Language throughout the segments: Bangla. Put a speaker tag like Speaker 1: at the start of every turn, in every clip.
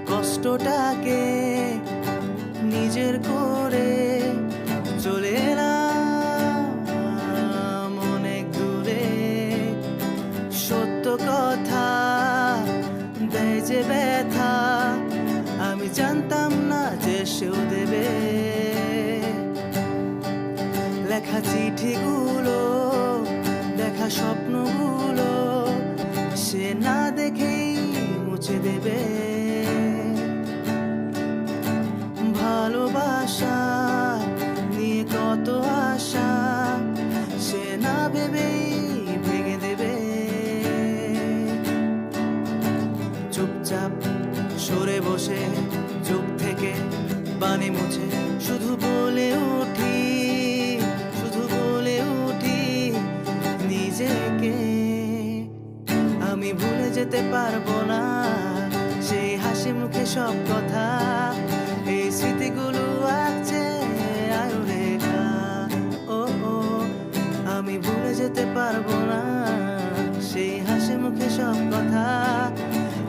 Speaker 1: কষ্টটাকে নিজের করে চলে এলাম অনেক দূরে। সত্য কথা দেয় যে ব্যথা, আমি জানতাম না যে সেও দেবে। লেখা চিঠিগুলো, দেখা স্বপ্নগুলো সে না দেখেই মুছে দেবে। ভালোবাসা নিয়ে কত আশা সে না ভেবেই ভেঙে দেবে। চুপচাপ সরে বসে চোখ থেকে পানি মুছে শুধু বলে উঠি, শুধু বলে উঠি নিজেকে, আমি ভুলে যেতে পারবো না সেই হাসি মুখে সব কথা। এই স্মৃতিগুলো আছে আয়ু রেখা, ও ও আমি ভুলে যেতে পারবো না সেই হাসি মুখে সব কথা।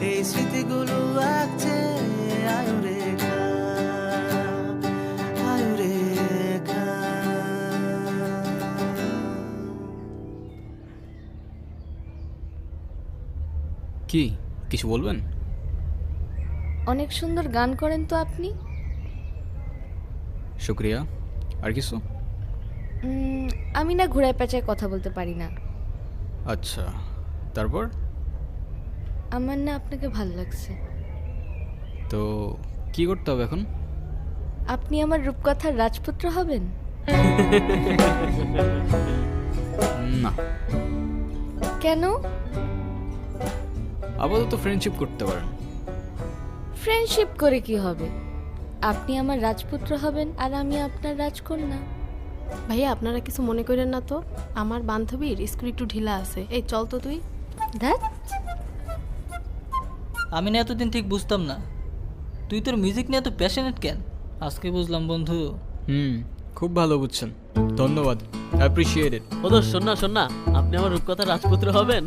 Speaker 1: এই স্মৃতিগুলো আছে আয়ু রেখা, আয়ু রেখা।
Speaker 2: কি কিছু বলবেন?
Speaker 3: অনেক সুন্দর গান করেন তো আপনি।
Speaker 2: শুক্রিয়া। আর কিছু?
Speaker 3: আমি না ঘোড়ায় পেঁচায় কথা বলতে পারি না।
Speaker 2: আচ্ছা, তারপর?
Speaker 3: আমার না আপনাকে ভালো লাগছে।
Speaker 2: তো কি করতে হবে এখন?
Speaker 3: আপনি আমার রূপকথার রাজপুত্র হবেন।
Speaker 2: না।
Speaker 3: কেন?
Speaker 2: আপাতত ফ্রেন্ডশিপ করতে পারেন।
Speaker 3: ফ্রেন্ডশিপ করে কি হবে? আপনি আমার রাজপুত্র হবেন আর আমি আপনার রাজকন্যা।
Speaker 4: ভাইয়া আপনারা কিছু মনে করেন না তো, আমার বান্ধবীর স্কুল একটু ঢিলা আছে। এই চল তো তুই।
Speaker 3: ধ্যাৎ,
Speaker 5: আমি না এতদিন ঠিক বুঝতাম না তুই তোর মিউজিক নিয়ে এত প্যাশনেট কেন। আজকে বুঝলাম বন্ধু।
Speaker 2: খুব ভালো বুঝছেন, ধন্যবাদ, অ্যাপ্রিসিয়েটেড।
Speaker 6: ও দোষ, শোন না আপনি আমার রূপকথার রাজপুত্র হবেন।